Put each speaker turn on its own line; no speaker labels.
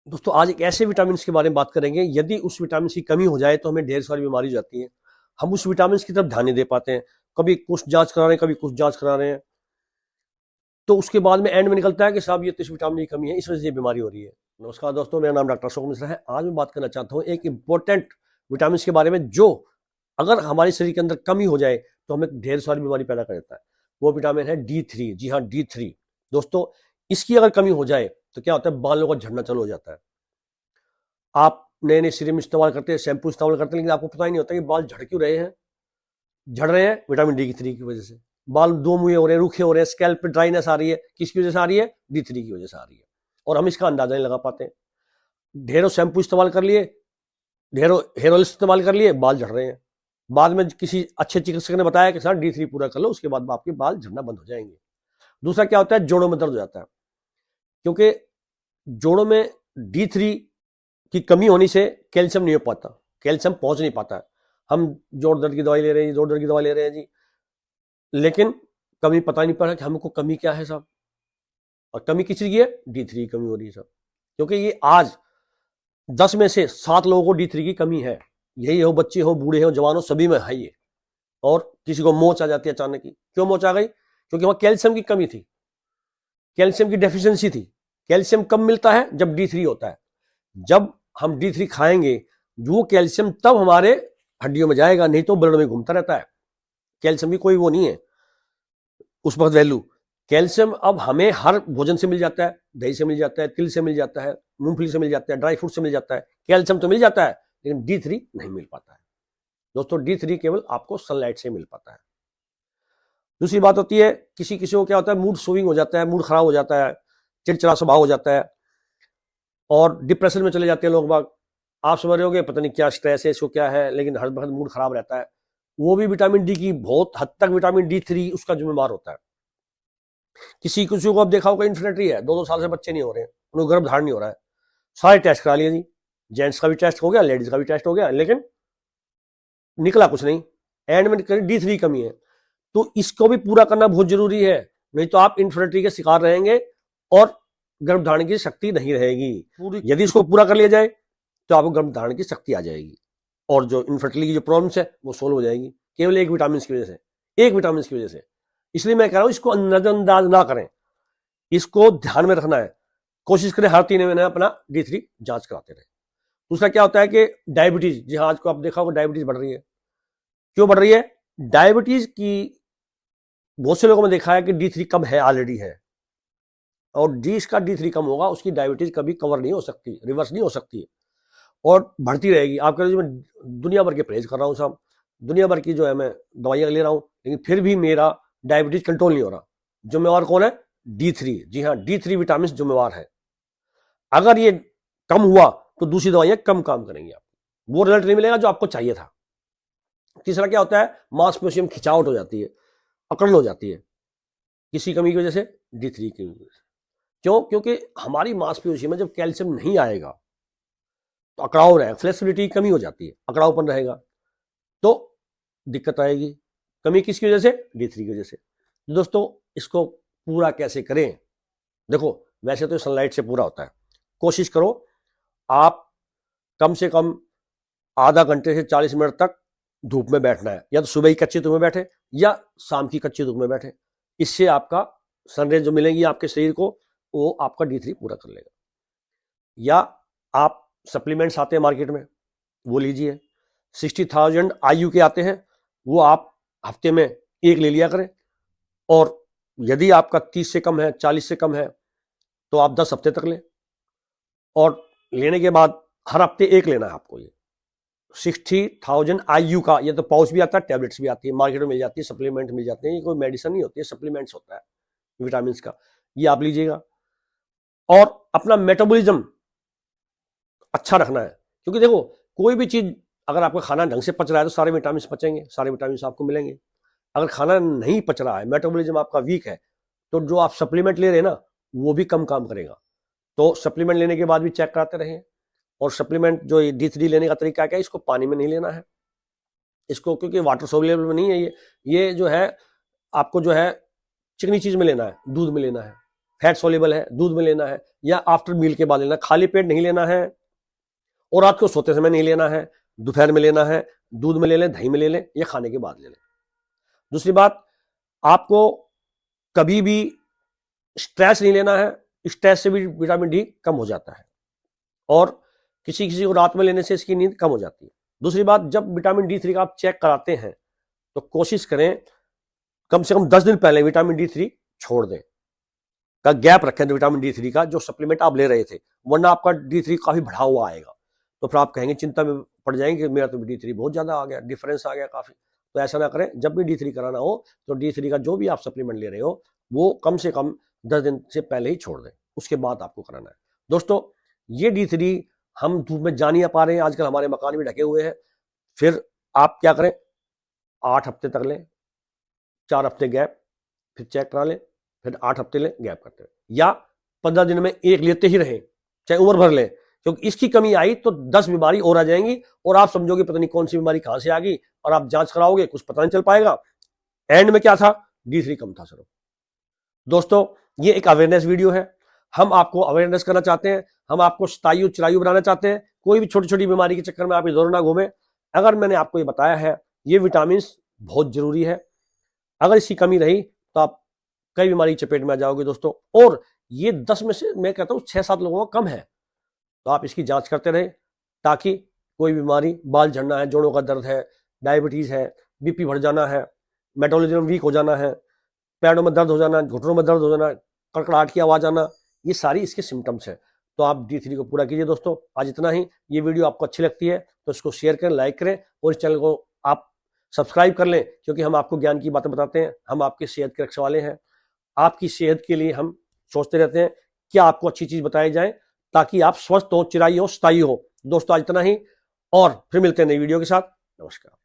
दोस्तों आज एक ऐसे विटामिन के बारे में बात करेंगे, यदि उस विटामिन की कमी हो जाए तो हमें ढेर सारी बीमारी हो जाती है। हम उस विटामिन की तरफ ध्यान नहीं दे पाते हैं, कभी कुछ जांच करा रहे हैं, कभी कुछ जांच करा रहे हैं, तो उसके बाद में एंड में निकलता है कि साहब ये तो इस विटामिन की कमी है, इस वजह से ये बीमारी हो रही है। नमस्कार दोस्तों, मेरा नाम डॉक्टर अशोक मिश्रा है। आज मैं बात करना चाहता हूँ एक इंपॉर्टेंट विटामिन के बारे में, जो अगर हमारे शरीर के अंदर कमी हो जाए तो हमें ढेर सारी बीमारी पैदा कर देता है। वो विटामिन है D3। जी हाँ, D3। दोस्तों, इसकी अगर कमी हो जाए तो क्या होता है, बालों का झड़ना चालू हो जाता है। आप नए नए सीरम इस्तेमाल करते हैं, शैम्पू इस्तेमाल करते हैं, लेकिन आपको पता ही नहीं होता कि बाल झड़ क्यों रहे हैं। झड़ रहे हैं विटामिन D3 की वजह से। बाल दो मुहे हो रहे हैं, रूखे हो रहे हैं, स्कैल्प पे ड्राइनेस आ रही है, किसकी वजह से आ रही है? D3 की वजह से आ रही है। और हम इसका अंदाजा नहीं लगा पाते। ढेरों शैम्पू इस्तेमाल कर लिए, ढेरों हेयर ऑयल इस्तेमाल कर लिए, बाल झड़ रहे हैं। बाद में किसी अच्छे चिकित्सक ने बताया कि सर D3 पूरा कर लो, उसके बाद आपके बाल झड़ना बंद हो जाएंगे। दूसरा क्या होता है, जोड़ों में दर्द हो जाता है, क्योंकि जोड़ों में D3 की कमी होने से कैल्शियम नहीं हो पाता, कैल्शियम पहुंच नहीं पाता है। हम जोड़ दर्द की दवाई ले रहे हैं, जोड़ दर्द की दवाई ले रहे हैं जी, लेकिन कमी पता नहीं पड़ा कि हमको कमी क्या है साहब। और कमी किस चीज की है? D3 की कमी हो रही है साहब। क्योंकि ये आज 10 में से 7 लोगों को D3 की कमी है। यही हो, बच्चे हो, बूढ़े हो, जवान हो, सभी में है ये। और किसी को मोच आ जाती है अचानक ही। क्यों मोच आ गई? क्योंकि वहां कैल्शियम की कमी थी, कैल्शियम की डेफिशिएंसी थी। कैल्शियम कब मिलता है? जब D3 होता है। जब हम D3 खाएंगे, वो कैल्शियम तब हमारे हड्डियों में जाएगा, नहीं तो ब्लड में घूमता रहता है। कैल्शियम की कोई वो नहीं है उस वक्त वैल्यू। कैल्शियम अब हमें हर भोजन से मिल जाता है, दही से मिल जाता है, तिल से मिल जाता है, मूंगफली से मिल जाता है, ड्राई फ्रूट से मिल जाता है। कैल्शियम तो मिल जाता है, लेकिन D3 नहीं मिल पाता है। दोस्तों, D3 केवल आपको सनलाइट से मिल पाता है। दूसरी बात होती है, किसी किसी को क्या होता है, मूड स्विंग हो जाता है, मूड खराब हो जाता है, चिड़चिड़ा स्वभाव हो जाता है, और डिप्रेशन में चले जाते हैं लोग बाग। आप समझ रहे होगे पता नहीं क्या स्ट्रेस है, इसको क्या है, लेकिन हर वक्त मूड खराब रहता है। वो भी विटामिन डी की बहुत हद तक विटामिन D3 उसका जिम्मेदार होता है। किसी किसी को अब देखा होगा, इन्फर्टिलिटी है, 2-2 साल से बच्चे नहीं हो रहे हैं, उन्हें गर्भ धारण नहीं हो रहा है। सारे टेस्ट करा लिए जी, जेंट्स का भी टेस्ट हो गया, लेडीज का भी टेस्ट हो गया, लेकिन निकला कुछ नहीं। एंड में D3 कमी है। तो इसको भी पूरा करना बहुत जरूरी है, नहीं तो आप इन्फर्टिलिटी के शिकार रहेंगे और गर्भ धारण की शक्ति नहीं रहेगी पूरी। यदि इसको पूरा कर लिया जाए तो आपको गर्भ धारण की शक्ति आ जाएगी, और जो इन्फर्टिलिटी की जो प्रॉब्लम्स है वो सोल्व हो जाएगी, केवल एक विटामिन की वजह से, एक विटामिन की वजह से। इसलिए मैं कह रहा हूं, इसको नजरअंदाज ना करें, इसको ध्यान में रखना है। कोशिश करें हर 3 महीने अपना D3 जांच कराते रहे। दूसरा क्या होता है कि डायबिटीज। जी हाँ, आज को आप देखा होगा डायबिटीज बढ़ रही है। क्यों बढ़ रही है? डायबिटीज की बहुत से लोगों में देखा है कि D3 कम है, ऑलरेडी है, और जिसका D3 कम होगा उसकी डायबिटीज कभी कवर नहीं हो सकती, रिवर्स नहीं हो सकती, और बढ़ती रहेगी। आप कह रहे मैं दुनिया भर के परहेज कर रहा हूँ साहब, दुनिया भर की जो है मैं दवाइयां ले रहा हूँ, लेकिन फिर भी मेरा डायबिटीज कंट्रोल नहीं हो रहा। जिम्मेवार कौन है? D3। जी हाँ, D3 विटामिन जिम्मेवार है। अगर ये कम हुआ तो दूसरी दवाइयां कम काम करेंगी, आपको वो रिजल्ट नहीं मिलेगा जो आपको चाहिए था। तीसरा क्या होता है, मांसपेशियों में खिंचावट हो जाती है, अकड़न हो जाती है, किसी कमी की वजह से, D3 की वजह से। क्यों? क्योंकि हमारी मांसपेशियों में जब कैल्शियम नहीं आएगा तो अकड़ाव रहेगा, फ्लेक्सिबिलिटी की कमी हो जाती है, अकड़ावपन रहेगा, तो दिक्कत आएगी। कमी किसकी वजह से? D3 की वजह से। दोस्तों, इसको पूरा कैसे करें? देखो, वैसे तो सनलाइट से पूरा होता है। कोशिश करो आप कम से कम आधा घंटे से 40 मिनट तक धूप में बैठना है, या तो सुबह ही कच्ची धूप में बैठे या शाम की कच्ची धूप में बैठे। इससे आपका सनरेज जो मिलेंगी आपके शरीर को, वो आपका D3 पूरा कर लेगा। या आप सप्लीमेंट्स आते हैं मार्केट में, वो लीजिए। 60,000 IU के आते हैं, वो आप हफ्ते में एक ले लिया करें। और यदि आपका 30 से कम है, 40 से कम है, तो आप 10 हफ्ते तक लें। और लेने के बाद हर हफ्ते एक लेना है आपको। ये 60,000 IU का, ये तो पाउच भी आता है, टैबलेट्स भी आती है, मार्केट में मिल जाती है, सप्लीमेंट मिल जाते हैं। ये कोई मेडिसिन नहीं होती है, सप्लीमेंट्स होता है विटामिन का। ये आप लीजिएगा। और अपना मेटाबॉलिज्म अच्छा रखना है, क्योंकि देखो, कोई भी चीज अगर आपका खाना ढंग से पच रहा है तो सारे विटामिन पचेंगे, सारे विटामिन आपको मिलेंगे। अगर खाना नहीं पच रहा है, मेटाबॉलिज्म आपका वीक है, तो जो आप सप्लीमेंट ले रहे हैं ना, वो भी कम काम करेगा। तो सप्लीमेंट लेने के बाद भी चेक कराते रहें। और सप्लीमेंट जो D3 लेने का तरीका क्या है, इसको पानी में नहीं लेना है, इसको, क्योंकि वाटर सोल्यूबल में नहीं है ये जो है आपको जो है चिकनी चीज में लेना है, दूध में लेना है। फैट सोल्यूबल है, दूध में लेना है, या आफ्टर मील के बाद लेना, खाली पेट नहीं लेना है, और रात को सोते समय नहीं लेना है, दोपहर में लेना है, दूध में ले लें, दही में ले लें, या खाने के बाद ले लें। दूसरी बात, आपको कभी भी स्ट्रेस नहीं लेना है, स्ट्रेस से भी विटामिन डी कम हो जाता है, और किसी किसी को रात में लेने से इसकी नींद कम हो जाती है। दूसरी बात, जब विटामिन D3 का आप चेक कराते हैं तो कोशिश करें कम से कम 10 दिन पहले विटामिन D3 छोड़ दें, का गैप रखें विटामिन D3 का, जो सप्लीमेंट आप ले रहे थे, वरना आपका D3 काफी बढ़ा हुआ आएगा, तो फिर आप कहेंगे, चिंता में पड़ जाएंगे, मेरा तो D3 बहुत ज्यादा आ गया, डिफरेंस आ गया काफी। तो ऐसा ना करें, जब भी D3 कराना हो तो D3 का जो भी आप सप्लीमेंट ले रहे हो वो कम से कम 10 दिन से पहले ही छोड़ दें, उसके बाद आपको कराना है। दोस्तों, ये D3 हम धूप में जा नहीं पा रहे हैं, आजकल हमारे मकान भी ढके हुए हैं, फिर आप क्या करें, 8 हफ्ते तक लें, 4 हफ्ते गैप, फिर चेक करा लें, फिर 8 हफ्ते लें, गैप करते हैं, या 15 दिन में एक लेते ही रहें, चाहे उम्र भर लें, क्योंकि इसकी कमी आई तो 10 बीमारी और आ जाएंगी, और आप समझोगे पता नहीं कौन सी बीमारी कहां से आ गई, और आप जांच कराओगे कुछ पता नहीं चल पाएगा, एंड में क्या था, D3 कम था सिर्फ। दोस्तों, ये एक अवेयरनेस वीडियो है, हम आपको अवेयरनेस करना चाहते हैं, हम आपको स्तायु चिरायु बनाना चाहते हैं, कोई भी छोटी छोटी बीमारी के चक्कर में आप इधर ना घूमें। अगर मैंने आपको ये बताया है, ये विटामिन बहुत जरूरी है, अगर इसकी कमी रही तो आप कई बीमारी की चपेट में आ जाओगे दोस्तों, और ये 10 में से मैं कहता हूं 6-7 लोगों का कम है, तो आप इसकी जांच करते रहे, ताकि कोई बीमारी, बाल झड़ना है, जोड़ों का दर्द है, डायबिटीज है, बीपी बढ़ जाना है, मेटाबॉलिज्म वीक हो जाना है, पैरों में दर्द हो जाना, घुटनों में दर्द हो जाना, कड़कड़ाहट की आवाज आना, ये सारी इसके सिम्टम्स हैं। तो आप D3 को पूरा कीजिए दोस्तों। आज इतना ही। ये वीडियो आपको अच्छी लगती है तो इसको शेयर करें, लाइक करें, और इस चैनल को आप सब्सक्राइब कर लें, क्योंकि हम आपको ज्ञान की बातें बताते हैं, हम आपकी सेहत के रखने वाले हैं। आपकी सेहत के लिए हम सोचते रहते हैं क्या आपको अच्छी चीज बताई जाए, ताकि आप स्वस्थ हो, चिराई हो, स्थायी हो। दोस्तों, आज इतना ही, और फिर मिलते हैं नई वीडियो के साथ। नमस्कार।